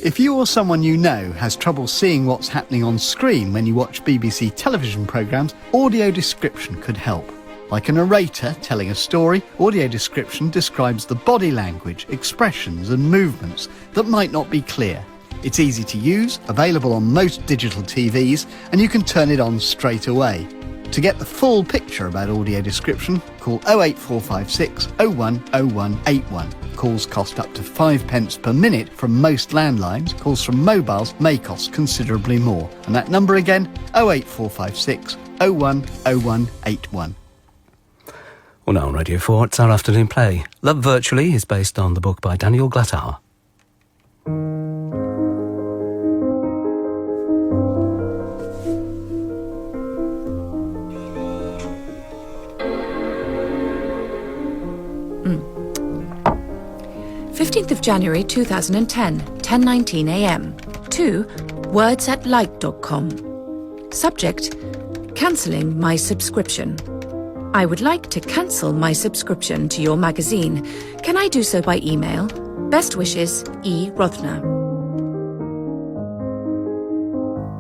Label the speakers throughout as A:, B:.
A: If you or someone you know has trouble seeing what's happening on screen when you watch BBC television programmes, audio description could help. Like a narrator telling a story, audio description describes the body language, expressions and movements that might not be clear. It's easy to use, available on most digital TVs, and you can turn it on straight away. To get the full picture about audio description, call 08456 010181. Calls cost up to 5 pence per minute from most landlines. Calls from mobiles may cost considerably more. And that number again, 08456 010181.
B: Well, now on Radio 4, it's our afternoon play. Love Virtually is based on the book by Daniel Glattauer.
C: January 2010, 10:19 a.m. to words@light.com. Subject: cancelling my subscription. I would like to cancel my subscription to your magazine. Can I do so by email? Best wishes, E. Rothner.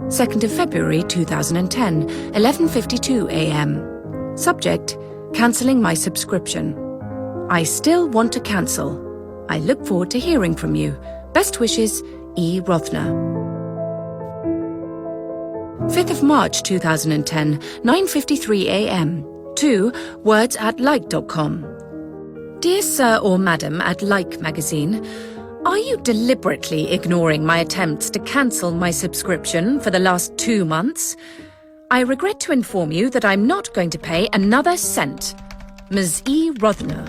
C: 2nd of February 2010, 11:52 a.m. Subject: cancelling my subscription. I still want to cancel. I look forward to hearing from you. Best wishes, E. Rothner. 5th of March 2010, 9:53 a.m. to words@like.com. Dear Sir or Madam at Like magazine, are you deliberately ignoring my attempts to cancel my subscription for the last 2 months? I regret to inform you that I'm not going to pay another cent. Ms. E. Rothner.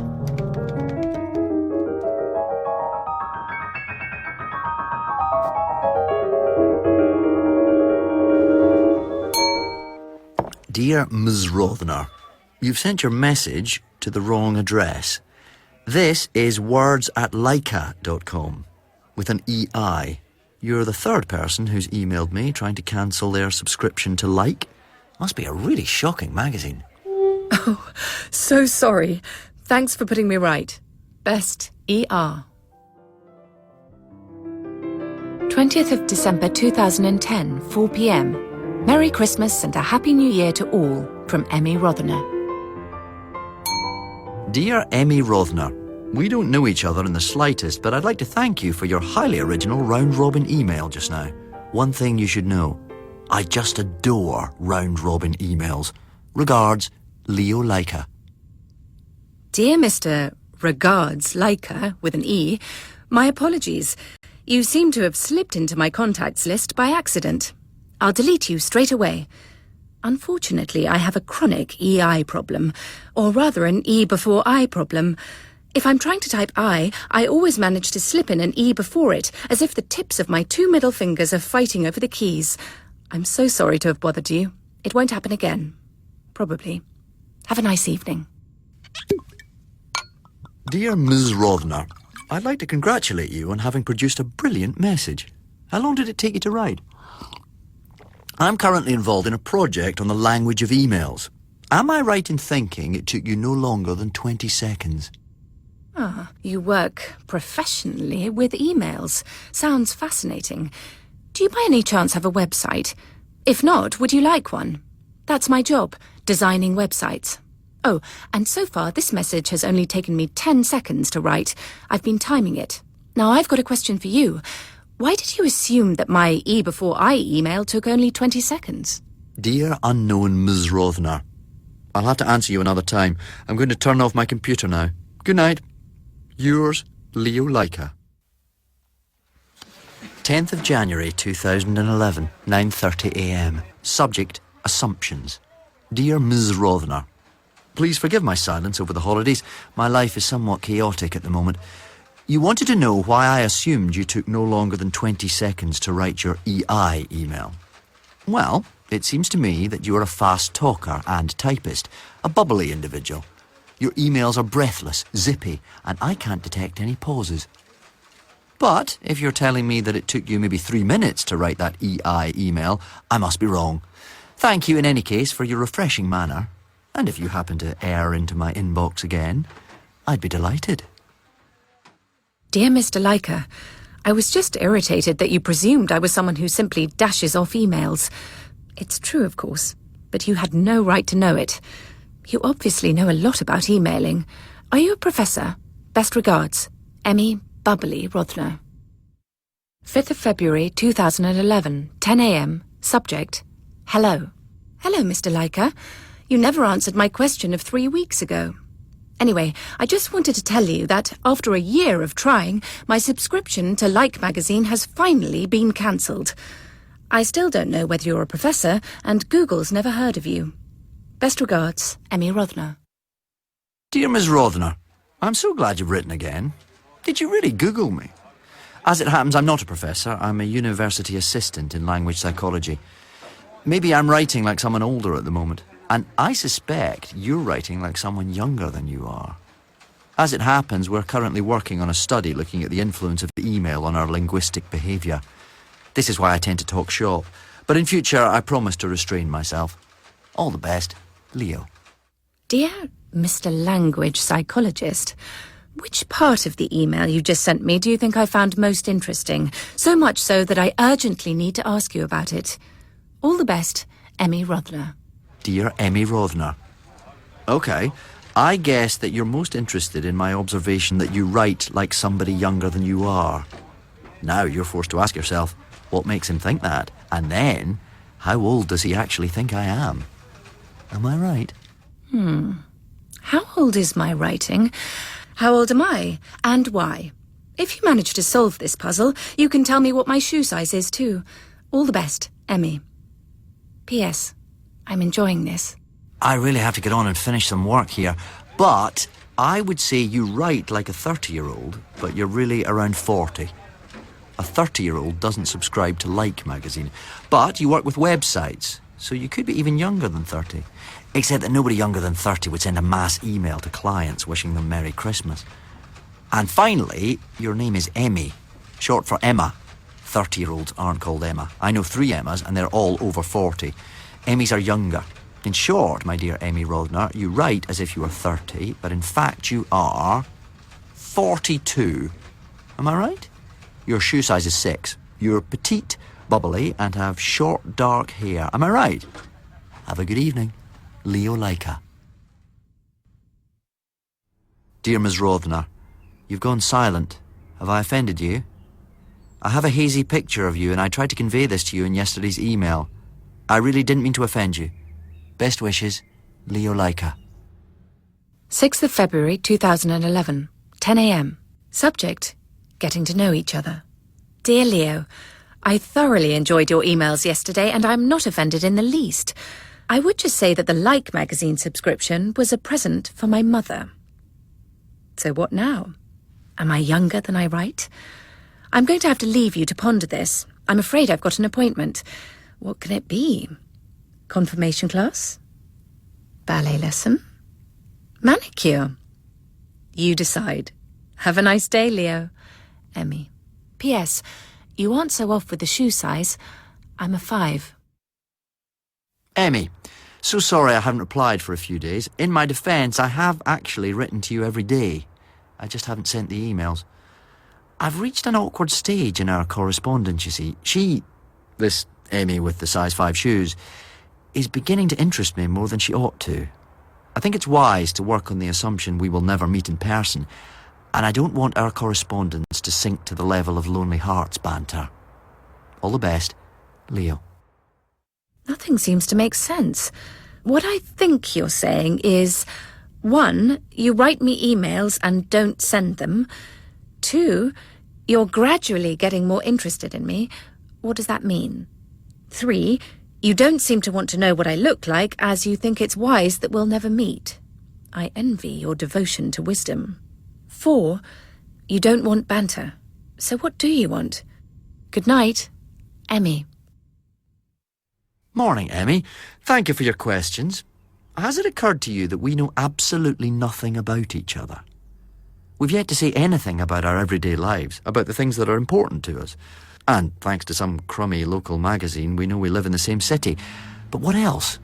D: Dear Ms. Rothner, you've sent your message to the wrong address. This is words@leica.com with an EI. You're the third person who's emailed me trying to cancel their subscription to Like. Must be a really shocking magazine.
C: Oh, so sorry. Thanks for putting me right. Best, ER. 20th of December 2010, 4 p.m. Merry Christmas and a Happy New Year to all from Emmy Rothner.
D: Dear Emmy Rothner, we don't know each other in the slightest, but I'd like to thank you for your highly original round-robin email just now. One thing you should know, I just adore round-robin emails. Regards, Leo Leica.
C: Dear Mr. Regards Leica with an E, my apologies. You seem to have slipped into my contacts list by accident. I'll delete you straight away. Unfortunately, I have a chronic EI problem, or rather an E before I problem. If I'm trying to type I always manage to slip in an E before it, as if the tips of my 2 middle fingers are fighting over the keys. I'm so sorry to have bothered you. It won't happen again. Probably. Have a nice evening.
D: Dear Ms. Rothner, I'd like to congratulate you on having produced a brilliant message. How long did it take you to write? I'm currently involved in a project on the language of emails. Am I right in thinking it took you no longer than 20 seconds?
C: Ah, you work professionally with emails. Sounds fascinating. Do you by any chance have a website? If not, would you like one? That's my job, designing websites. Oh, and so far this message has only taken me 10 seconds to write. I've been timing it. Now I've got a question for you. Why did you assume that my E before I email took only 20 seconds?
D: Dear unknown Ms. Rothner, I'll have to answer you another time. I'm going to turn off my computer now. Good night. Yours, Leo Leica. 10th of January 2011, 9:30 a.m. Subject, assumptions. Dear Ms. Rothner, please forgive my silence over the holidays. My life is somewhat chaotic at the moment. You wanted to know why I assumed you took no longer than 20 seconds to write your EI email. Well, it seems to me that you are a fast talker and typist, a bubbly individual. Your emails are breathless, zippy, and I can't detect any pauses. But if you're telling me that it took you maybe 3 minutes to write that EI email, I must be wrong. Thank you in any case for your refreshing manner. And if you happen to err into my inbox again, I'd be delighted.
C: Dear Mr. Leica, I was just irritated that you presumed I was someone who simply dashes off emails. It's true, of course, but you had no right to know it. You obviously know a lot about emailing. Are you a professor? Best regards, Emmy Bubbly Rothner. 5th of February 2011, 10 a.m. Subject, hello. Hello, Mr. Leica. You never answered my question of 3 weeks ago. Anyway, I just wanted to tell you that after a year of trying, my subscription to Like magazine has finally been cancelled. I still don't know whether you're a professor, and Google's never heard of you. Best regards, Emmy Rothner.
D: Dear Ms. Rothner, I'm so glad you've written again. Did you really Google me? As it happens, I'm not a professor. I'm a university assistant in language psychology. Maybe I'm writing like someone older at the moment, and I suspect you're writing like someone younger than you are. As it happens, we're currently working on a study looking at the influence of email on our linguistic behaviour. This is why I tend to talk shop, but in future I promise to restrain myself. All the best, Leo.
C: Dear Mr. Language Psychologist, which part of the email you just sent me do you think I found most interesting? So much so that I urgently need to ask you about it. All the best, Emmy Rothner.
D: Dear Emmy Rothner. OK, I guess that you're most interested in my observation that you write like somebody younger than you are. Now you're forced to ask yourself, what makes him think that? And then, how old does he actually think I am? Am I right?
C: How old is my writing? How old am I? And why? If you manage to solve this puzzle, you can tell me what my shoe size is too. All the best, Emmy. P.S. I'm enjoying this.
D: I really have to get on and finish some work here, but I would say you write like a 30-year-old, but you're really around 40. A 30-year-old doesn't subscribe to Like magazine, but you work with websites, so you could be even younger than 30. Except that nobody younger than 30 would send a mass email to clients wishing them Merry Christmas. And finally, your name is Emmy, short for Emma. 30-year-olds aren't called Emma. I know 3 Emmas, and they're all over 40. Emmys are younger. In short, my dear Emmy Rothner, you write as if you were 30, but in fact you are 42. Am I right? Your shoe size is 6. You're petite, bubbly, and have short, dark hair. Am I right? Have a good evening. Leo Leica. Dear Ms. Rothner, you've gone silent. Have I offended you? I have a hazy picture of you, and I tried to convey this to you in yesterday's email. I really didn't mean to offend you. Best wishes, Leo Leica.
C: 6th of February 2011, 10 a.m. Subject, getting to know each other. Dear Leo, I thoroughly enjoyed your emails yesterday, and I'm not offended in the least. I would just say that the Like magazine subscription was a present for my mother. So what now? Am I younger than I write? I'm going to have to leave you to ponder this. I'm afraid I've got an appointment. What can it be? Confirmation class? Ballet lesson? Manicure? You decide. Have a nice day, Leo. Emmy. P.S. You aren't so off with the shoe size. I'm a 5.
D: Emmy, so sorry I haven't replied for a few days. In my defence, I have actually written to you every day. I just haven't sent the emails. I've reached an awkward stage in our correspondence, you see. This Emmy with the size 5 shoes, is beginning to interest me more than she ought to. I think it's wise to work on the assumption we will never meet in person, and I don't want our correspondence to sink to the level of Lonely Hearts banter. All the best, Leo.
C: Nothing seems to make sense. What I think you're saying is, 1, you write me emails and don't send them. 2, you're gradually getting more interested in me. What does that mean? 3, you don't seem to want to know what I look like, as you think it's wise that we'll never meet. I envy your devotion to wisdom. 4, you don't want banter. So what do you want? Good night, Emmy.
D: Morning, Emmy. Thank you for your questions. Has it occurred to you that we know absolutely nothing about each other? We've yet to say anything about our everyday lives, about the things that are important to us. And thanks to some crummy local magazine, we know we live in the same city. But what else?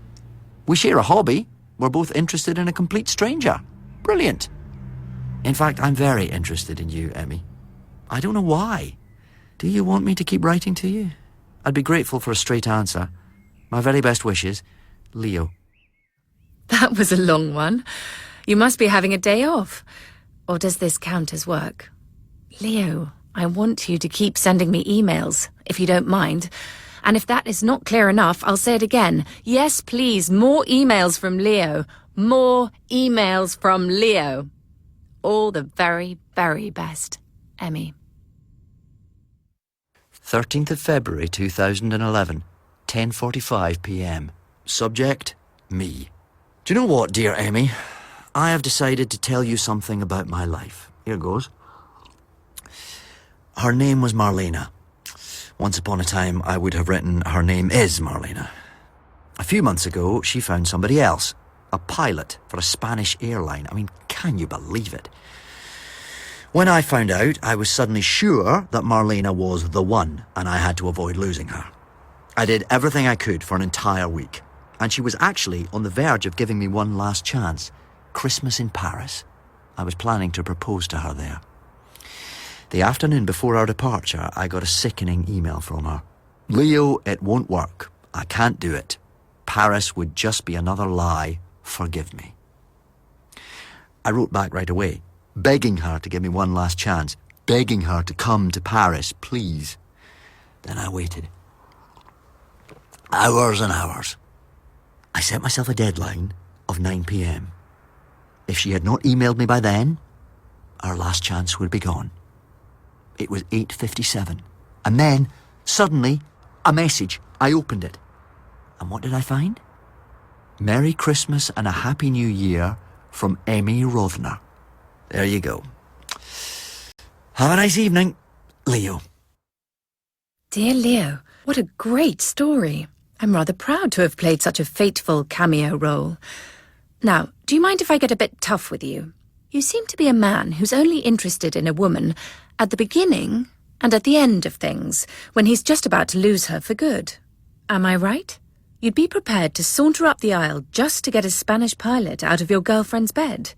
D: We share a hobby. We're both interested in a complete stranger. Brilliant. In fact, I'm very interested in you, Emmy. I don't know why. Do you want me to keep writing to you? I'd be grateful for a straight answer. My very best wishes, Leo.
C: That was a long one. You must be having a day off. Or does this count as work? Leo, I want you to keep sending me emails, if you don't mind. And if that is not clear enough, I'll say it again. Yes, please, more emails from Leo. More emails from Leo. All the very, very best, Emmy.
D: 13th of February 2011, 10:45 p.m. Subject, me. Do you know what, dear Emmy? I have decided to tell you something about my life. Here goes. Her name was Marlena. Once upon a time, I would have written, her name is Marlena. A few months ago, she found somebody else. A pilot for a Spanish airline. I mean, can you believe it? When I found out, I was suddenly sure that Marlena was the one, and I had to avoid losing her. I did everything I could for an entire week, and she was actually on the verge of giving me one last chance. Christmas in Paris. I was planning to propose to her there. The afternoon before our departure, I got a sickening email from her. Leo, it won't work. I can't do it. Paris would just be another lie. Forgive me. I wrote back right away, begging her to give me one last chance, begging her to come to Paris, please. Then I waited. Hours and hours. I set myself a deadline of 9 p.m. If she had not emailed me by then, our last chance would be gone. It was 8:57. And then, suddenly, a message. I opened it. And what did I find? Merry Christmas and a Happy New Year from Emmy Rothner. There you go. Have a nice evening, Leo.
C: Dear Leo, what a great story. I'm rather proud to have played such a fateful cameo role. Now, do you mind if I get a bit tough with you? You seem to be a man who's only interested in a woman at the beginning and at the end of things, when he's just about to lose her for good. Am I right? You'd be prepared to saunter up the aisle just to get a Spanish pilot out of your girlfriend's bed.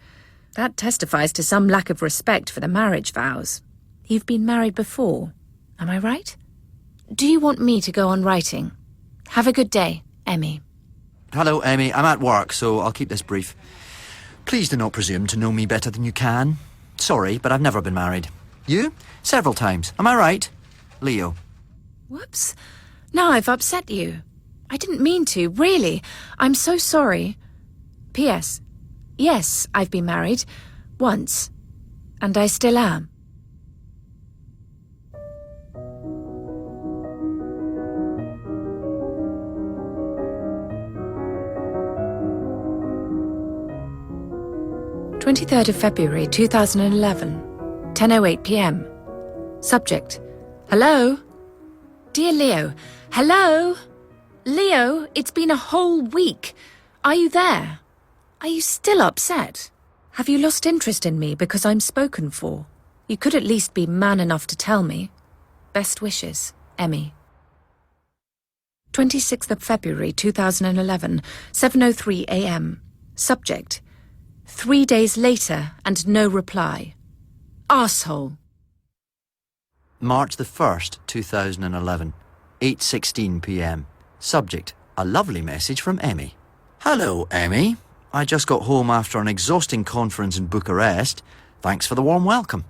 C: That testifies to some lack of respect for the marriage vows. You've been married before, am I right? Do you want me to go on writing? Have a good day, Emmy.
D: Hello, Emmy. I'm at work, so I'll keep this brief. Please do not presume to know me better than you can. Sorry, but I've never been married. You? Several times. Am I right? Leo.
C: Whoops. Now I've upset you. I didn't mean to, really. I'm so sorry. P.S. Yes, I've been married. Once. And I still am. "23rd of February 2011, 10:08 p.m. Subject: Hello? Dear Leo, hello? Leo, it's been a whole week. Are you there? Are you still upset? Have you lost interest in me because I'm spoken for? You could at least be man enough to tell me. Best wishes, Emmy." 26th of February 2011, 7:03 a.m. Subject: 3 days later and no reply. Arsehole.
D: March the 1st, 2011, 8:16 p.m. Subject: a lovely message from Emmy. Hello, Emmy. I just got home after an exhausting conference in Bucharest. Thanks for the warm welcome.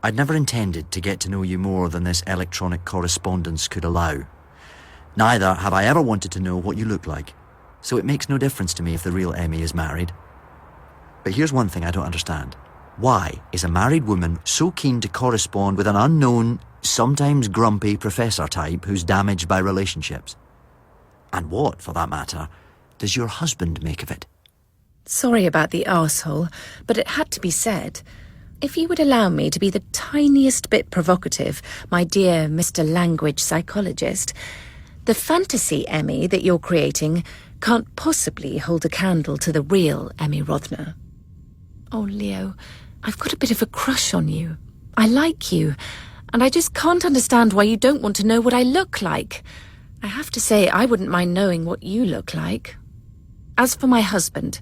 D: I'd never intended to get to know you more than this electronic correspondence could allow. Neither have I ever wanted to know what you look like, so it makes no difference to me if the real Emmy is married. But here's one thing I don't understand. Why is a married woman so keen to correspond with an unknown, sometimes grumpy professor type who's damaged by relationships? And what, for that matter, does your husband make of it?
C: Sorry about the arsehole, but it had to be said. If you would allow me to be the tiniest bit provocative, my dear Mr. Language Psychologist, the fantasy Emmy that you're creating can't possibly hold a candle to the real Emmy Rothner. Oh, Leo, I've got a bit of a crush on you. I like you, and I just can't understand why you don't want to know what I look like. I have to say, I wouldn't mind knowing what you look like. As for my husband,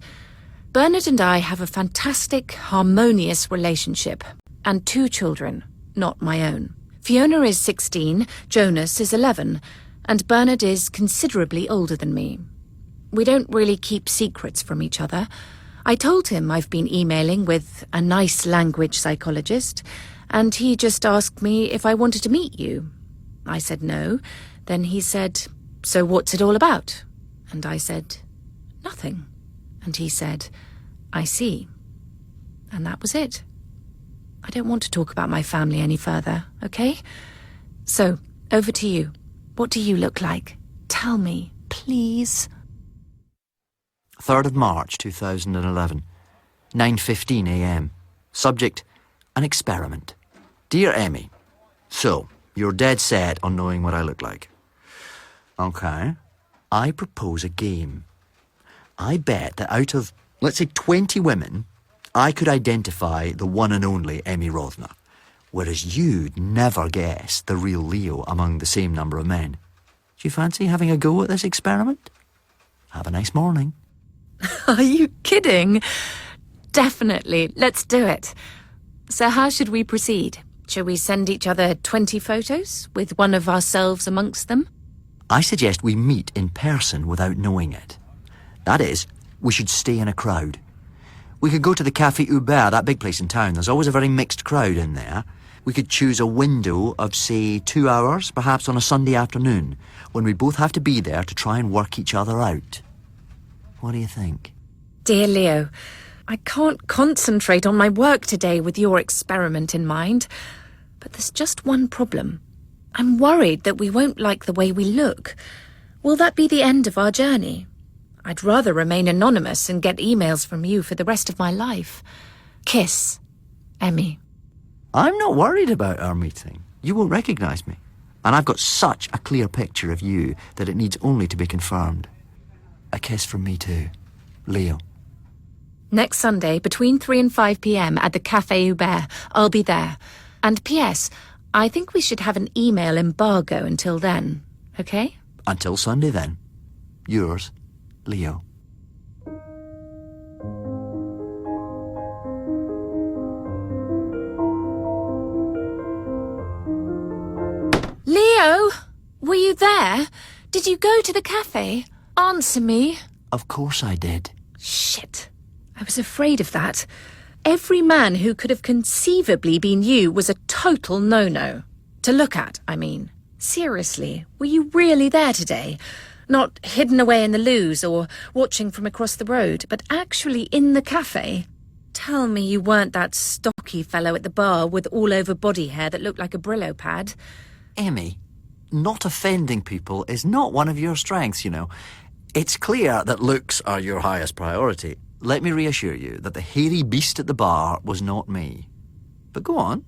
C: Bernard and I have a fantastic, harmonious relationship, and 2 children, not my own. Fiona is 16, Jonas is 11, and Bernard is considerably older than me. We don't really keep secrets from each other. I told him I've been emailing with a nice language psychologist, and he just asked me if I wanted to meet you. I said no. Then he said, "So what's it all about?" And I said, "Nothing." And he said, "I see." And that was it. I don't want to talk about my family any further, okay? So, over to you. What do you look like? Tell me, please.
D: 3rd of March 2011, 9:15 a.m. Subject, an experiment. Dear Emmy, so, you're dead set on knowing what I look like. Okay. I propose a game. I bet that out of, let's say, 20 women, I could identify the one and only Emmy Rothner, whereas you'd never guess the real Leo among the same number of men. Do you fancy having a go at this experiment? Have a nice morning.
C: Are you kidding? Definitely. Let's do it. So how should we proceed? Shall we send each other 20 photos with one of ourselves amongst them?
D: I suggest we meet in person without knowing it. That is, we should stay in a crowd. We could go to the Café Hubert, that big place in town. There's always a very mixed crowd in there. We could choose a window of, say, 2 hours, perhaps on a Sunday afternoon, when we both have to be there to try and work each other out. What do you think?
C: Dear Leo, I can't concentrate on my work today with your experiment in mind. But there's just one problem. I'm worried that we won't like the way we look. Will that be the end of our journey? I'd rather remain anonymous and get emails from you for the rest of my life. Kiss, Emmy.
D: I'm not worried about our meeting. You will recognise me. And I've got such a clear picture of you that it needs only to be confirmed. A kiss from me too, Leo.
C: Next Sunday, between 3 and 5 p.m. at the Café Hubert. I'll be there. And P.S., I think we should have an email embargo until then, okay?
D: Until Sunday then. Yours, Leo.
C: Leo, were you there? Did you go to the cafe? Answer me.
D: Of course I did.
C: Shit. I was afraid of that. Every man who could have conceivably been you was a total no-no. To look at, I mean. Seriously, were you really there today? Not hidden away in the loos or watching from across the road, but actually in the cafe? Tell me you weren't that stocky fellow at the bar with all-over body hair that looked like a Brillo pad.
D: Emmy, not offending people is not one of your strengths, you know. It's clear that looks are your highest priority. Let me reassure you that the hairy beast at the bar was not me. But go on.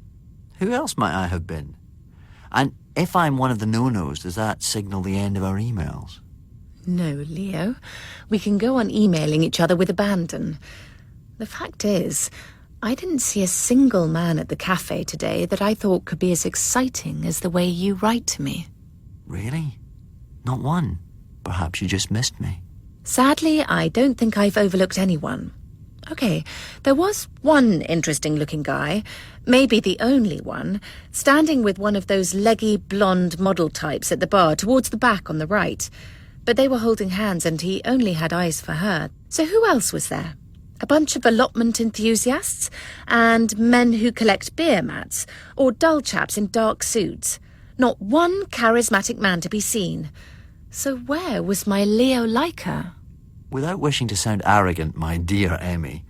D: Who else might I have been? And if I'm one of the no-nos, does that signal the end of our emails?
C: No, Leo. We can go on emailing each other with abandon. The fact is, I didn't see a single man at the cafe today that I thought could be as exciting as the way you write to me.
D: Really? Not one? Perhaps you just missed me.
C: Sadly, I don't think I've overlooked anyone. Okay, there was one interesting-looking guy, maybe the only one, standing with one of those leggy blonde model types at the bar towards the back on the right. But they were holding hands and he only had eyes for her. So who else was there? A bunch of allotment enthusiasts and men who collect beer mats or dull chaps in dark suits. Not one charismatic man to be seen. So where was my Leo Leica?
D: Without wishing to sound arrogant, my dear Emmy,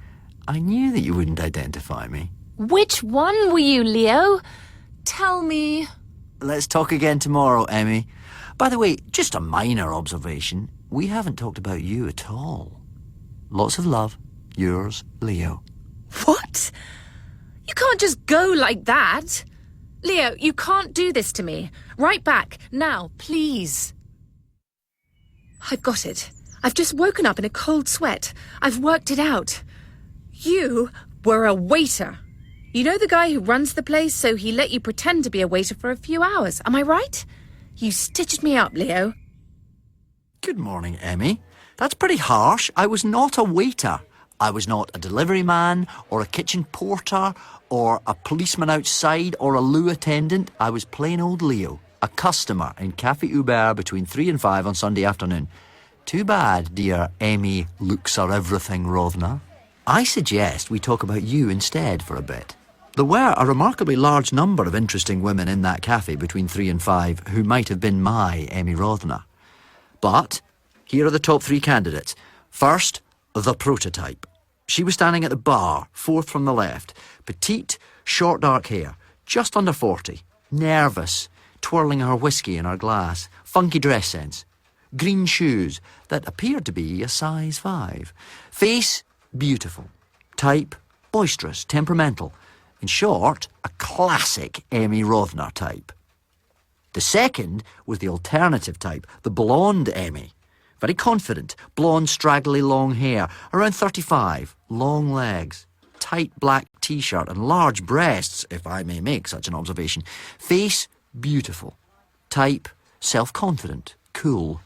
D: I knew that you wouldn't identify me.
C: Which one were you, Leo? Tell me.
D: Let's talk again tomorrow, Emmy. By the way, just a minor observation. We haven't talked about you at all. Lots of love. Yours, Leo.
C: What? You can't just go like that. Leo, you can't do this to me. Right back, now, please. I've got it. I've just woken up in a cold sweat. I've worked it out. You were a waiter. You know the guy who runs the place, so he let you pretend to be a waiter for a few hours. Am I right? You stitched me up, Leo.
D: Good morning, Emmy. That's pretty harsh. I was not a waiter. I was not a delivery man or a kitchen porter or a policeman outside or a loo attendant. I was plain old Leo, a customer in Café Hubert between 3 and 5 on Sunday afternoon. Too bad, dear Emmy Looks Are Everything Rothner. I suggest we talk about you instead for a bit. There were a remarkably large number of interesting women in that cafe between 3 and 5 who might have been my Emmy Rothner. But here are the top 3 candidates. First, the prototype. She was standing at the bar, 4th from the left. Petite, short dark hair, just under 40. Nervous, twirling her whiskey in her glass. Funky dress sense. Green shoes that appeared to be a size 5. Face, beautiful. Type, boisterous, temperamental. In short, a classic Emmy Rothner type. The second was the alternative type, the blonde Emmy. Very confident, blonde, straggly, long hair, around 35, long legs, tight black t-shirt and large breasts, if I may make such an observation. Face, beautiful. Type, self-confident, cool.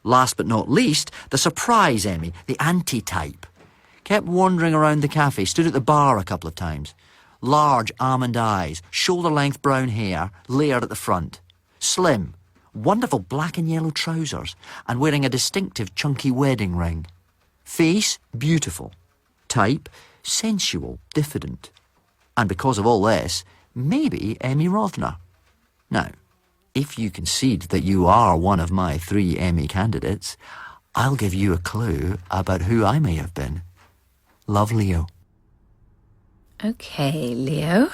D: Last but not least, the surprise Emmy, the anti-type. Kept wandering around the cafe, stood at the bar a couple of times. Large almond eyes, shoulder-length brown hair, layered at the front. Slim, wonderful black and yellow trousers, and wearing a distinctive chunky wedding ring. Face, beautiful. Type, sensual, diffident. And because of all this, maybe Emmy Rothner. Now, if you concede that you are one of my 3 Emmy candidates, I'll give you a clue about who I may have been. Love, Leo.
C: Okay, Leo.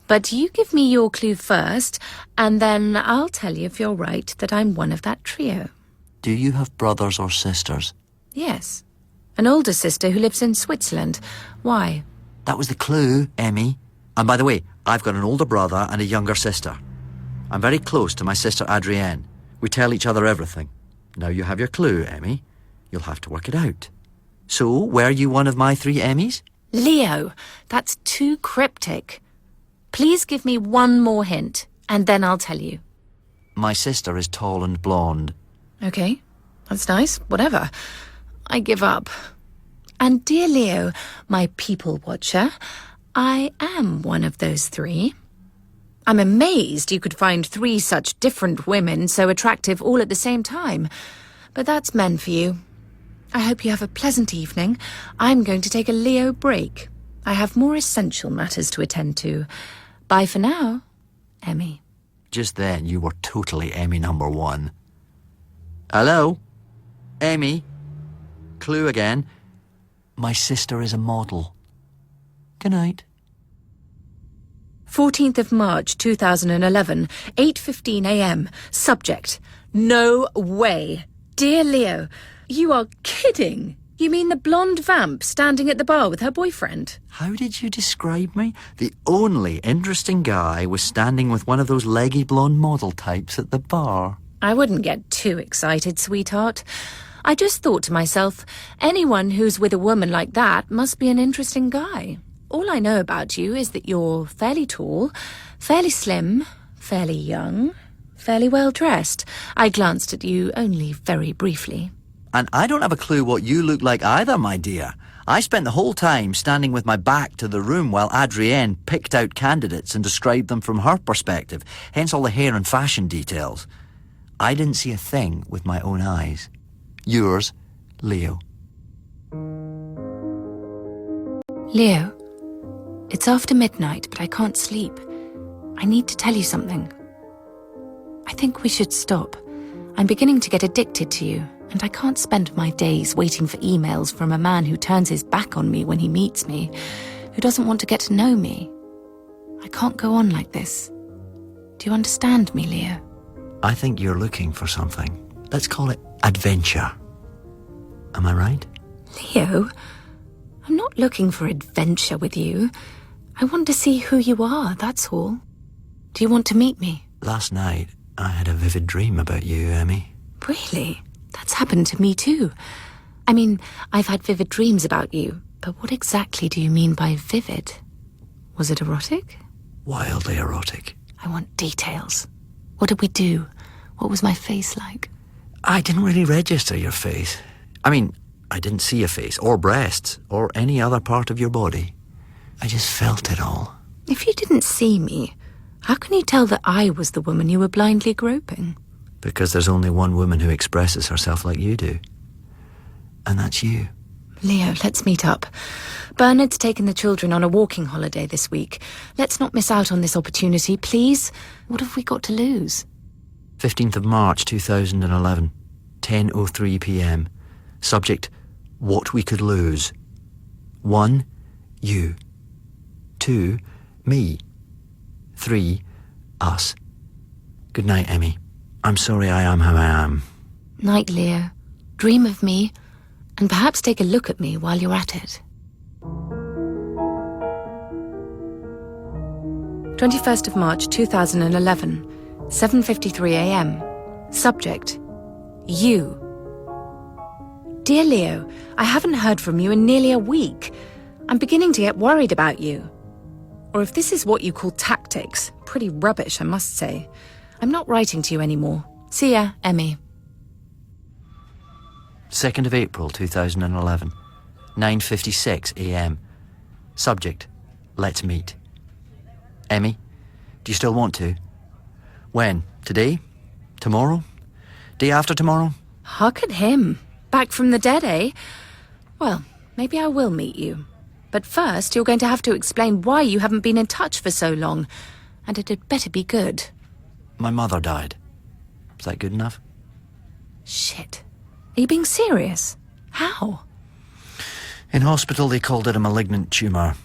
C: But you give me your clue first, and then I'll tell you if you're right that I'm one of that trio.
D: Do you have brothers or sisters?
C: Yes. An older sister who lives in Switzerland. Why?
D: That was the clue, Emmy. And by the way, I've got an older brother and a younger sister. I'm very close to my sister Adrienne. We tell each other everything. Now you have your clue, Emmy. You'll have to work it out. So, were you one of my 3 Emmys?
C: Leo, that's too cryptic. Please give me one more hint, and then I'll tell you.
D: My sister is tall and blonde.
C: Okay, that's nice. Whatever. I give up. And dear Leo, my people watcher, I am one of those 3. I'm amazed you could find 3 such different women so attractive all at the same time. But that's men for you. I hope you have a pleasant evening. I'm going to take a Leo break. I have more essential matters to attend to. Bye for now, Emmy.
D: Just then, you were totally Emmy number 1. Hello? Emmy? Clue again. My sister is a model. Good night.
C: 14th of March, 2011, 8:15 a.m. Subject: no way. Dear Leo, you are kidding. You mean the blonde vamp standing at the bar with her boyfriend?
D: How did you describe me? The only interesting guy was standing with one of those leggy blonde model types at the bar.
C: I wouldn't get too excited, sweetheart. I just thought to myself, anyone who's with a woman like that must be an interesting guy. All I know about you is that you're fairly tall, fairly slim, fairly young, fairly well dressed. I glanced at you only very briefly.
D: And I don't have a clue what you look like either, my dear. I spent the whole time standing with my back to the room while Adrienne picked out candidates and described them from her perspective, hence all the hair and fashion details. I didn't see a thing with my own eyes. Yours, Leo.
C: Leo, it's after midnight, but I can't sleep. I need to tell you something. I think we should stop. I'm beginning to get addicted to you, and I can't spend my days waiting for emails from a man who turns his back on me when he meets me, who doesn't want to get to know me. I can't go on like this. Do you understand me, Leo?
D: I think you're looking for something. Let's call it adventure. Am I right?
C: Leo, I'm not looking for adventure with you. I want to see who you are, that's all. Do you want to meet me?
D: Last night, I had a vivid dream about you, Emmy.
C: Really? That's happened to me too. I mean, I've had vivid dreams about you, but what exactly do you mean by vivid? Was it erotic?
D: Wildly erotic.
C: I want details. What did we do? What was my face like?
D: I didn't really register your face. I mean, I didn't see a face, or breasts, or any other part of your body. I just felt it all.
C: If you didn't see me, how can you tell that I was the woman you were blindly groping?
D: Because there's only one woman who expresses herself like you do. And that's you.
C: Leo, let's meet up. Bernard's taken the children on a walking holiday this week. Let's not miss out on this opportunity, please. What have we got to lose?
D: 15th of March 2011, 10:03 p.m. Subject, what we could lose. 1, you. 2, me. 3, us. Good night, Emmy. I'm sorry I am how I am.
C: Night, Leo. Dream of me, and perhaps take a look at me while you're at it. 21st of March 2011, 7:53 a.m. Subject, you. Dear Leo, I haven't heard from you in nearly a week. I'm beginning to get worried about you. Or if this is what you call tactics, pretty rubbish, I must say. I'm not writing to you anymore. See ya, Emmy.
D: 2nd of April 2011, 9:56 a.m. Subject, let's meet. Emmy, do you still want to? When? Today? Tomorrow? Day after tomorrow?
C: Hark at him. Back from the dead, eh? Well, maybe I will meet you. But first, you're going to have to explain why you haven't been in touch for so long. And it had better be good.
D: My mother died. Is that good enough?
C: Shit. Are you being serious? How?
D: In hospital, they called it a malignant tumour.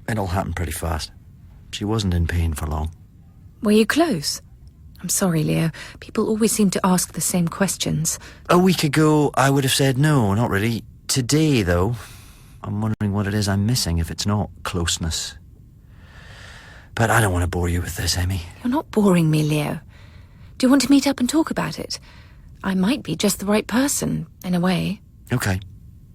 D: It all happened pretty fast. She wasn't in pain for long.
C: Were you close? I'm sorry, Leo. People always seem to ask the same questions.
D: A week ago, I would have said no, not really. Today, though, I'm wondering what it is I'm missing if it's not closeness. But I don't want to bore you with this, Emmy.
C: You're not boring me, Leo. Do you want to meet up and talk about it? I might be just the right person, in a way.
D: Okay,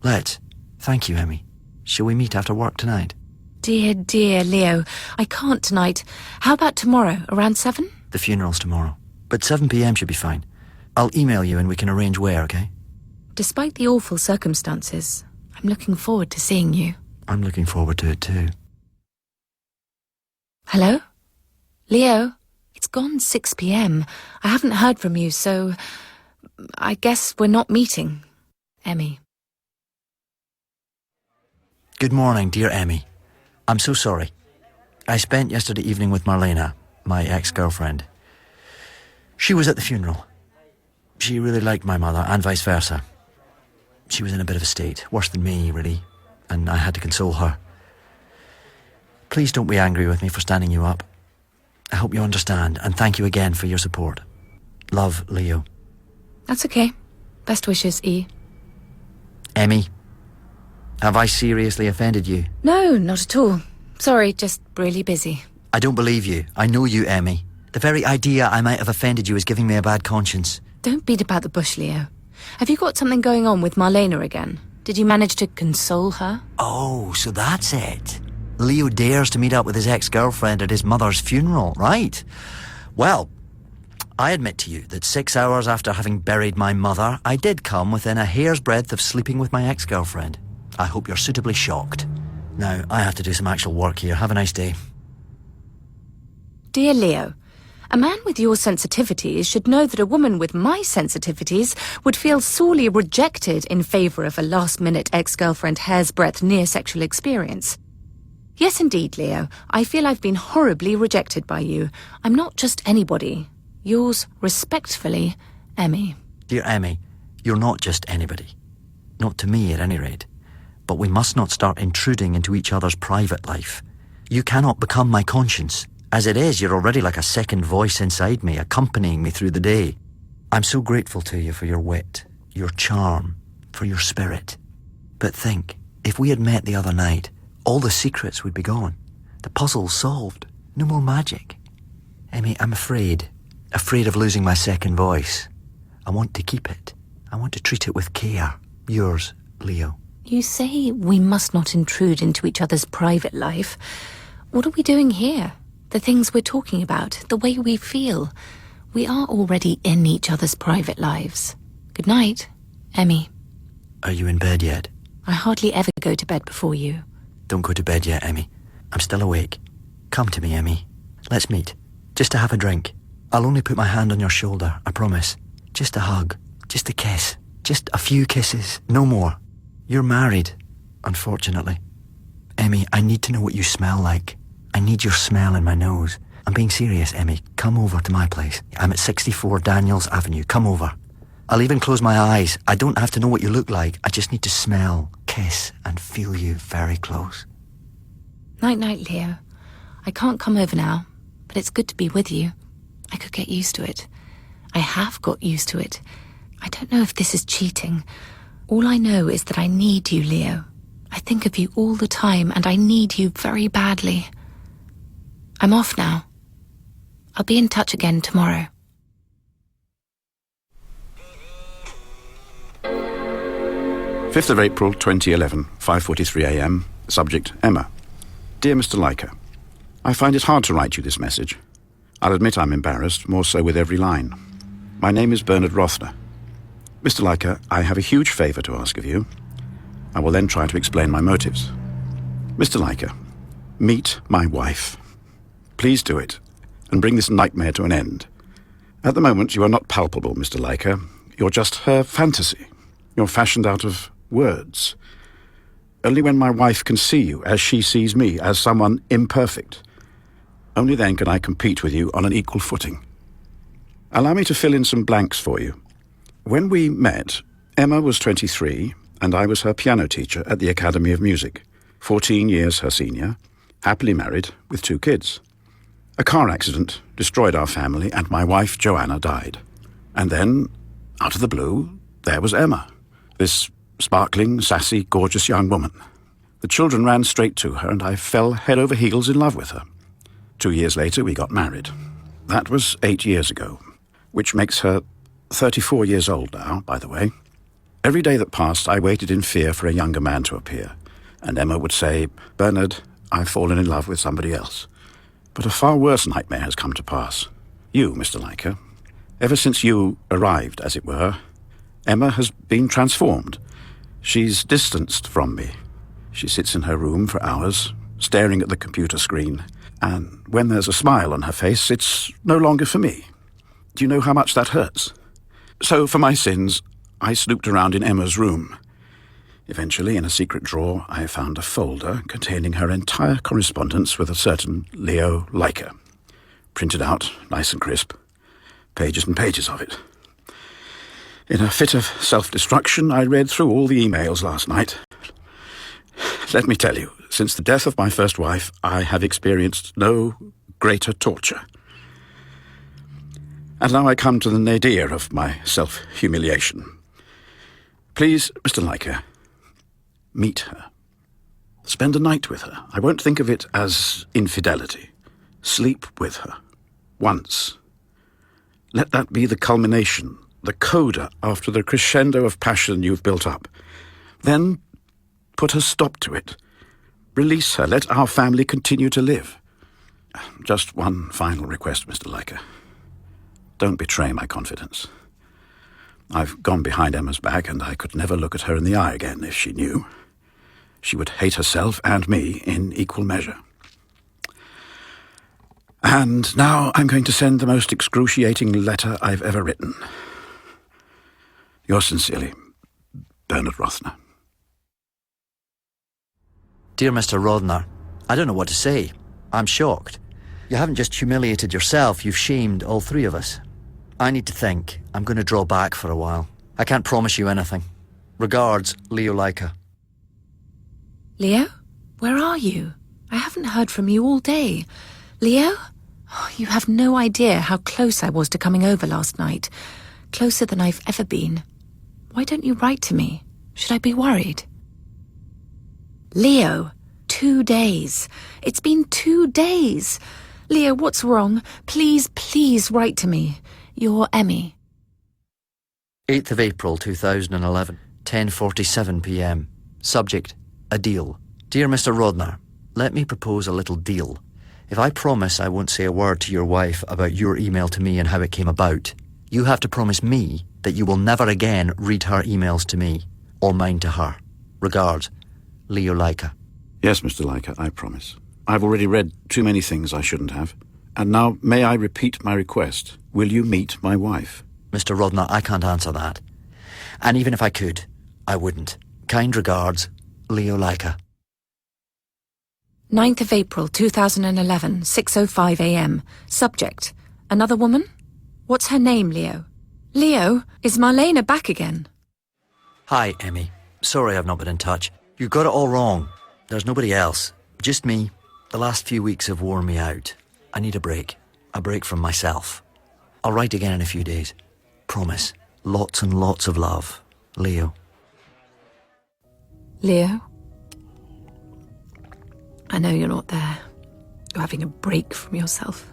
D: let's. Thank you, Emmy. Shall we meet after work tonight?
C: Dear, dear Leo, I can't tonight. How about tomorrow, around 7?
D: The funeral's tomorrow, but 7 p.m. should be fine. I'll email you and we can arrange where, okay?
C: Despite the awful circumstances, I'm looking forward to seeing you.
D: I'm looking forward to it too.
C: Hello? Leo? It's gone 6 p.m. I haven't heard from you, so I guess we're not meeting. Emmy.
D: Good morning, dear Emmy. I'm so sorry. I spent yesterday evening with Marlena, my ex-girlfriend. She was at the funeral. She really liked my mother, and vice versa. She was in a bit of a state, worse than me, really, and I had to console her. Please don't be angry with me for standing you up. I hope you understand, and thank you again for your support. Love, Leo.
C: That's okay. Best wishes, E.
D: Emmy, have I seriously offended you?
C: No, not at all. Sorry, just really busy.
D: I don't believe you. I know you, Emmy. The very idea I might have offended you is giving me a bad conscience.
C: Don't beat about the bush, Leo. Have you got something going on with Marlena again? Did you manage to console her?
D: Oh, so that's it. Leo dares to meet up with his ex-girlfriend at his mother's funeral, right? Well, I admit to you that 6 hours after having buried my mother, I did come within a hair's breadth of sleeping with my ex-girlfriend. I hope you're suitably shocked. Now, I have to do some actual work here. Have a nice day.
C: Dear Leo, a man with your sensitivities should know that a woman with my sensitivities would feel sorely rejected in favour of a last-minute ex-girlfriend hair's-breadth near-sexual experience. Yes, indeed, Leo. I feel I've been horribly rejected by you. I'm not just anybody. Yours respectfully, Emmy.
D: Dear Emmy, you're not just anybody. Not to me, at any rate. But we must not start intruding into each other's private life. You cannot become my conscience. As it is, you're already like a second voice inside me, accompanying me through the day. I'm so grateful to you for your wit, your charm, for your spirit. But think, if we had met the other night, all the secrets would be gone. The puzzle's solved. No more magic. Emmy, I'm afraid of losing my second voice. I want to keep it. I want to treat it with care. Yours, Leo.
C: You say we must not intrude into each other's private life. What are we doing here? The things we're talking about, the way we feel. We are already in each other's private lives. Good night, Emmy.
D: Are you in bed yet?
C: I hardly ever go to bed before you.
D: Don't go to bed yet, Emmy. I'm still awake. Come to me, Emmy. Let's meet. Just to have a drink. I'll only put my hand on your shoulder, I promise. Just a hug. Just a kiss. Just a few kisses. No more. You're married, unfortunately. Emmy, I need to know what you smell like. I need your smell in my nose. I'm being serious, Emmy. Come over to my place. I'm at 64 Daniels Avenue. Come over. I'll even close my eyes. I don't have to know what you look like. I just need to smell, kiss, and feel you very close.
C: Night-night, Leo. I can't come over now, but it's good to be with you. I could get used to it. I have got used to it. I don't know if this is cheating. All I know is that I need you, Leo. I think of you all the time, and I need you very badly. I'm off now. I'll be in touch again tomorrow.
E: 5th of April 2011, 5:43 a.m. Subject, Emma. Dear Mr. Leica, I find it hard to write you this message. I'll admit I'm embarrassed, more so with every line. My name is Bernard Rothner. Mr. Leica, I have a huge favour to ask of you. I will then try to explain my motives. Mr. Leica, meet my wife. Please do it, and bring this nightmare to an end. At the moment, you are not palpable, Mr. Leica. You're just her fantasy. You're fashioned out of words. Only when my wife can see you as she sees me, as someone imperfect, only then can I compete with you on an equal footing. Allow me to fill in some blanks for you. When we met, Emma was 23, and I was her piano teacher at the Academy of Music, 14 years her senior, happily married with 2 kids. A car accident destroyed our family, and my wife, Joanna, died. And then, out of the blue, there was Emma, this sparkling, sassy, gorgeous young woman. The children ran straight to her, and I fell head over heels in love with her. 2 years later, we got married. That was 8 years ago, which makes her 34 years old now, by the way. Every day that passed, I waited in fear for a younger man to appear, and Emma would say, Bernard, I've fallen in love with somebody else. But a far worse nightmare has come to pass. You, Mr. Leica. Ever since you arrived, as it were, Emma has been transformed. She's distanced from me. She sits in her room for hours, staring at the computer screen, and when there's a smile on her face, it's no longer for me. Do you know how much that hurts? So, for my sins, I snooped around in Emma's room. Eventually, in a secret drawer, I found a folder containing her entire correspondence with a certain Leo Leica. Printed out, nice and crisp. Pages and pages of it. In a fit of self-destruction, I read through all the emails last night. Let me tell you, since the death of my first wife, I have experienced no greater torture. And now I come to the nadir of my self-humiliation. Please, Mr. Leica, meet her. Spend a night with her. I won't think of it as infidelity. Sleep with her. Once. Let that be the culmination, the coda after the crescendo of passion you've built up. Then put a stop to it. Release her. Let our family continue to live. Just one final request, Mr. Leica. Don't betray my confidence. I've gone behind Emma's back, and I could never look at her in the eye again if she knew. She would hate herself and me in equal measure. And now I'm going to send the most excruciating letter I've ever written. Yours sincerely, Bernard Rothner.
D: Dear Mr. Rothner, I don't know what to say. I'm shocked. You haven't just humiliated yourself, you've shamed all 3 of us. I need to think. I'm going to draw back for a while. I can't promise you anything. Regards, Leo Leica.
C: Leo? Where are you? I haven't heard from you all day. Leo? Oh, you have no idea how close I was to coming over last night. Closer than I've ever been. Why don't you write to me? Should I be worried? Leo, 2 days. It's been 2 days. Leo, what's wrong? Please, please write to me. Your Emmy.
D: 8th of April 2011, 10:47 p.m. Subject, a deal. Dear Mr. Rothner, let me propose a little deal. If I promise I won't say a word to your wife about your email to me and how it came about, you have to promise me that you will never again read her emails to me. All mine to her. Regards, Leo Leica.
E: Yes, Mr. Leica, I promise. I've already read too many things I shouldn't have. And now, may I repeat my request? Will you meet my wife?
D: Mr. Rodner, I can't answer that. And even if I could, I wouldn't. Kind regards, Leo Leica.
C: 9th of April 2011, 6:05 a.m. Subject: another woman? What's her name, Leo? Leo, is Marlena back again?
D: Hi, Emmy. Sorry I've not been in touch. You got it all wrong. There's nobody else. Just me. The last few weeks have worn me out. I need a break. A break from myself. I'll write again in a few days. Promise. Lots and lots of love. Leo.
C: Leo? I know you're not there. You're having a break from yourself.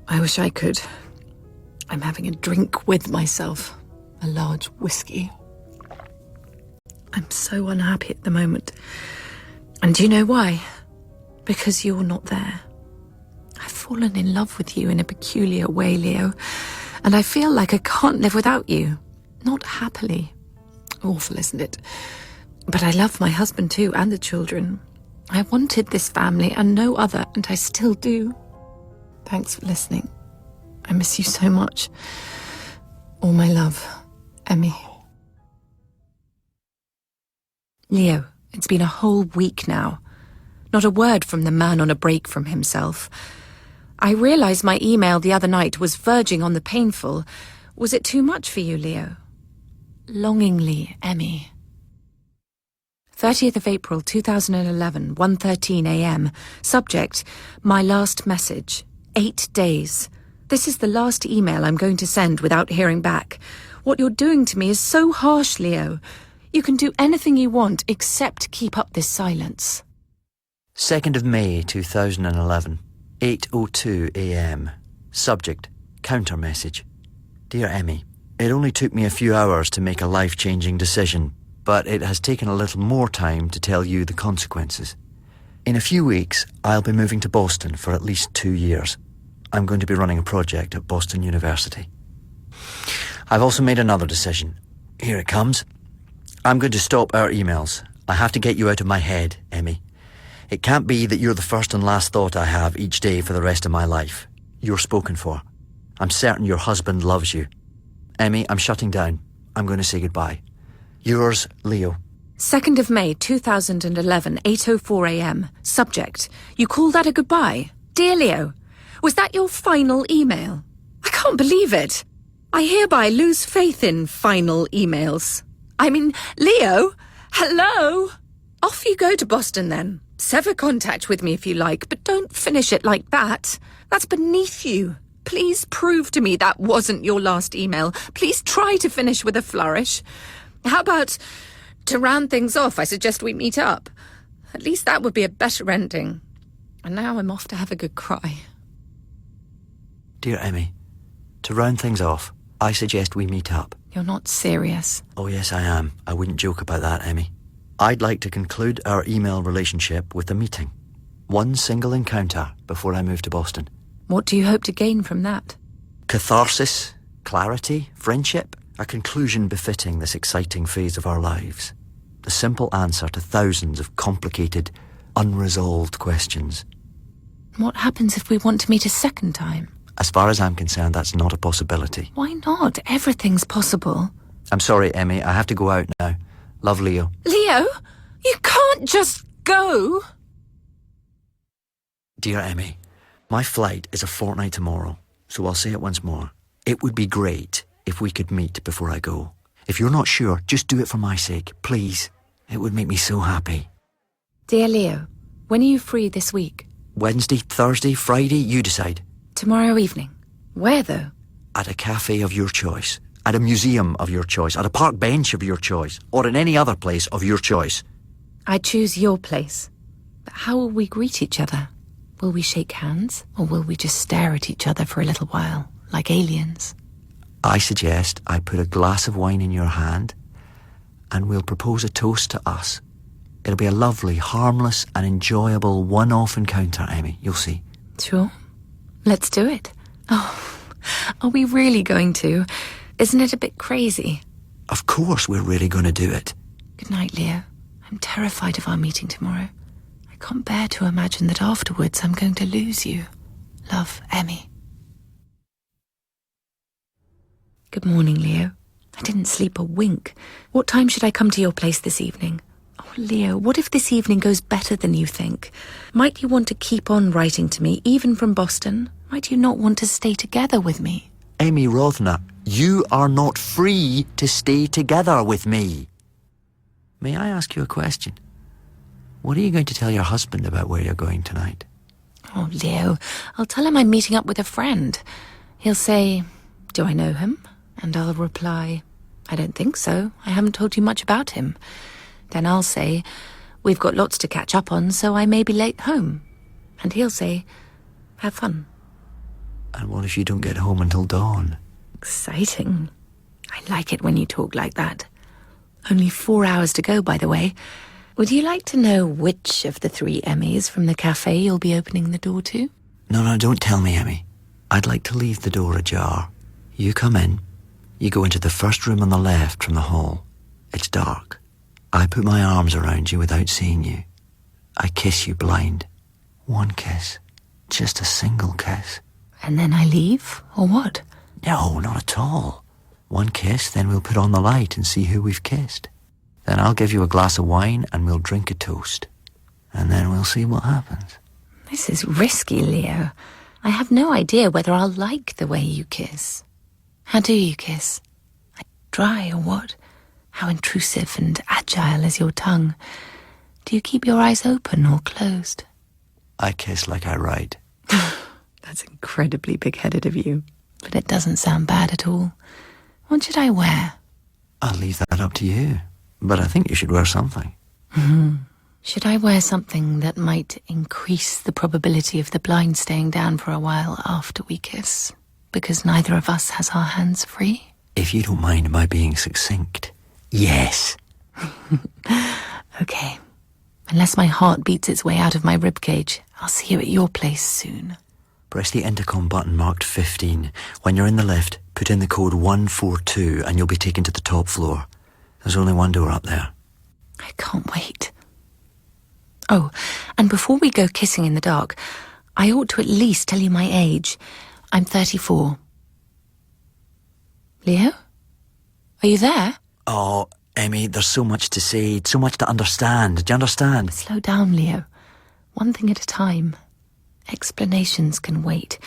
C: I wish I could. I'm having a drink with myself. A large whiskey. I'm so unhappy at the moment. And do you know why? Because you're not there. I've fallen in love with you in a peculiar way, Leo. And I feel like I can't live without you. Not happily. Awful, isn't it? But I love my husband too, and the children. I wanted this family and no other, and I still do. Thanks for listening. I miss you so much. All my love, Emmy. Leo, it's been a whole week now. Not a word from the man on a break from himself. I realised my email the other night was verging on the painful. Was it too much for you, Leo? Longingly, Emmy. 30th of April 2011, 1:13 a.m. Subject: my last message. 8 days. This is the last email I'm going to send without hearing back. What you're doing to me is so harsh, Leo. You can do anything you want except keep up this silence.
D: 2nd of May 2011, 8:02 a.m. Subject: counter message. Dear Emmy, it only took me a few hours to make a life-changing decision, but it has taken a little more time to tell you the consequences. In a few weeks, I'll be moving to Boston for at least 2 years. I'm going to be running a project at Boston University. I've also made another decision. Here it comes. I'm going to stop our emails. I have to get you out of my head, Emmy. It can't be that you're the first and last thought I have each day for the rest of my life. You're spoken for. I'm certain your husband loves you. Emmy, I'm shutting down. I'm going to say goodbye. Yours, Leo.
C: 2nd of May 2011, 8:04 a.m. Subject: you call that a goodbye? Dear Leo, was that your final email? I can't believe it. I hereby lose faith in final emails. I mean, Leo, hello? Off you go to Boston then. Sever contact with me if you like, but don't finish it like that. That's beneath you. Please prove to me that wasn't your last email. Please try to finish with a flourish. How about, to round things off, I suggest we meet up. At least that would be a better ending. And now I'm off to have a good cry.
D: Dear Emmy, to round things off, I suggest we meet up.
C: You're not serious.
D: Oh yes, I am. I wouldn't joke about that, Emmy. I'd like to conclude our email relationship with a meeting. One single encounter before I move to Boston.
C: What do you hope to gain from that?
D: Catharsis, clarity, friendship, a conclusion befitting this exciting phase of our lives. The simple answer to thousands of complicated, unresolved questions.
C: What happens if we want to meet a second time?
D: As far as I'm concerned, that's not a possibility.
C: Why not? Everything's possible.
D: I'm sorry, Emmy, I have to go out now. Love, Leo.
C: Leo, you can't just go.
D: Dear Emmy, my flight is a fortnight tomorrow, so I'll say it once more. It would be great if we could meet before I go. If you're not sure, just do it for my sake, please. It would make me so happy.
C: Dear Leo, when are you free this week?
D: Wednesday, Thursday, Friday, you decide.
C: Tomorrow evening. Where, though?
D: At a cafe of your choice, at a museum of your choice, at a park bench of your choice, or in any other place of your choice.
C: I choose your place. But how will we greet each other? Will we shake hands, or will we just stare at each other for a little while, like aliens?
D: I suggest I put a glass of wine in your hand, and we'll propose a toast to us. It'll be a lovely, harmless and enjoyable one-off encounter, Emmy, you'll see.
C: Sure. Let's do it. Oh, are we really going to? Isn't it a bit crazy?
D: Of course we're really going to do it.
C: Good night, Leo. I'm terrified of our meeting tomorrow. I can't bear to imagine that afterwards I'm going to lose you. Love, Emmy. Good morning, Leo. I didn't sleep a wink. What time should I come to your place this evening? Oh, Leo, what if this evening goes better than you think? Might you want to keep on writing to me, even from Boston? Might you not want to stay together with me?
D: Amy Rothner, you are not free to stay together with me. May I ask you a question? What are you going to tell your husband about where you're going tonight?
C: Oh, Leo, I'll tell him I'm meeting up with a friend. He'll say, "Do I know him?" And I'll reply, "I don't think so. I haven't told you much about him." Then I'll say, "We've got lots to catch up on, so I may be late home." And he'll say, "Have fun."
D: And what if you don't get home until dawn?
C: Exciting. I like it when you talk like that. Only 4 hours to go, by the way. Would you like to know which of the 3 Emmys from the cafe you'll be opening the door to?
D: No, don't tell me, Emmy. I'd like to leave the door ajar. You come in. You go into the first room on the left from the hall. It's dark. I put my arms around you without seeing you. I kiss you blind. 1 kiss. Just a single kiss.
C: And then I leave, or what?
D: No, not at all. 1 kiss, then we'll put on the light and see who we've kissed. Then I'll give you a glass of wine and we'll drink a toast. And then we'll see what happens.
C: This is risky, Leo. I have no idea whether I'll like the way you kiss. How do you kiss? Dry or what? How intrusive and agile is your tongue? Do you keep your eyes open or closed?
D: I kiss like I write.
C: That's incredibly big-headed of you. But it doesn't sound bad at all. What should I wear?
D: I'll leave that up to you. But I think you should wear something.
C: Should I wear something that might increase the probability of the blind staying down for a while after we kiss? Because neither of us has our hands free?
D: If you don't mind my being succinct, yes.
C: Okay. Unless my heart beats its way out of my ribcage, I'll see you at your place soon.
D: Press the intercom button marked 15. When you're in the lift, put in the code 142 and you'll be taken to the top floor. There's only 1 door up there.
C: I can't wait. Oh, and before we go kissing in the dark, I ought to at least tell you my age. I'm 34. Leo? Are you there?
D: Oh, Emmy, there's so much to say, so much to understand. Do you understand?
C: Slow down, Leo. 1 thing at a time. Explanations can wait.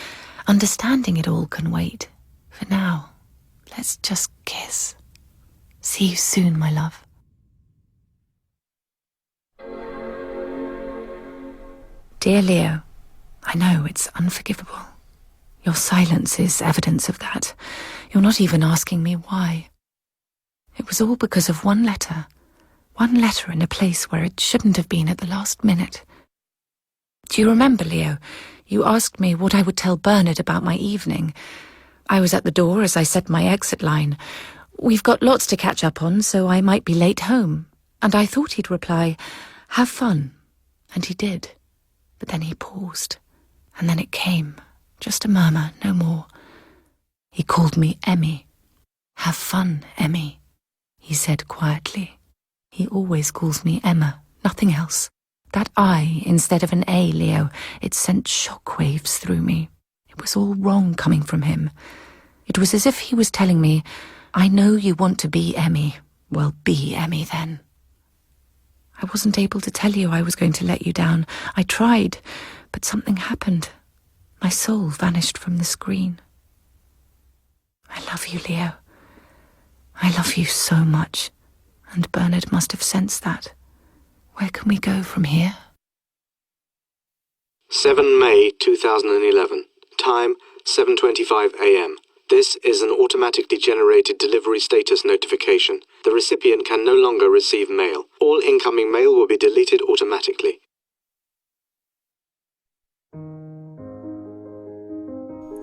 C: Understanding it all can wait. For now, let's just kiss. See you soon, my love. Dear Leo, I know it's unforgivable. Your silence is evidence of that. You're not even asking me why. It was all because of 1 letter. 1 letter in a place where it shouldn't have been at the last minute. Do you remember, Leo? You asked me what I would tell Bernard about my evening. I was at the door as I said my exit line. We've got lots to catch up on, so I might be late home. And I thought he'd reply, "Have fun." And he did. But then he paused. And then it came. Just a murmur, no more. He called me Emmy. "Have fun, Emmy," he said quietly. He always calls me Emma, nothing else. That I instead of an A, Leo, it sent shockwaves through me. It was all wrong coming from him. It was as if he was telling me, "I know you want to be Emmy. Well, be Emmy then." I wasn't able to tell you I was going to let you down. I tried, but something happened. My soul vanished from the screen. I love you, Leo. I love you so much, and Bernard must have sensed that. Where can we go from here?
F: 7 May 2011. Time 7:25 a.m. This is an automatically generated delivery status notification. The recipient can no longer receive mail. All incoming mail will be deleted automatically.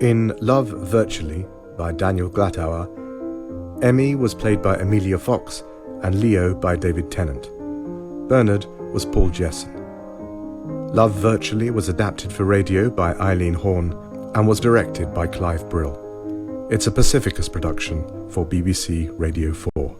G: In Love Virtually by Daniel Glatauer, Emmy was played by Emilia Fox and Leo by David Tennant. Bernard was Paul Jessen. Love Virtually was adapted for radio by Eileen Horn and was directed by Clive Brill. It's a Pacificus production for BBC Radio 4.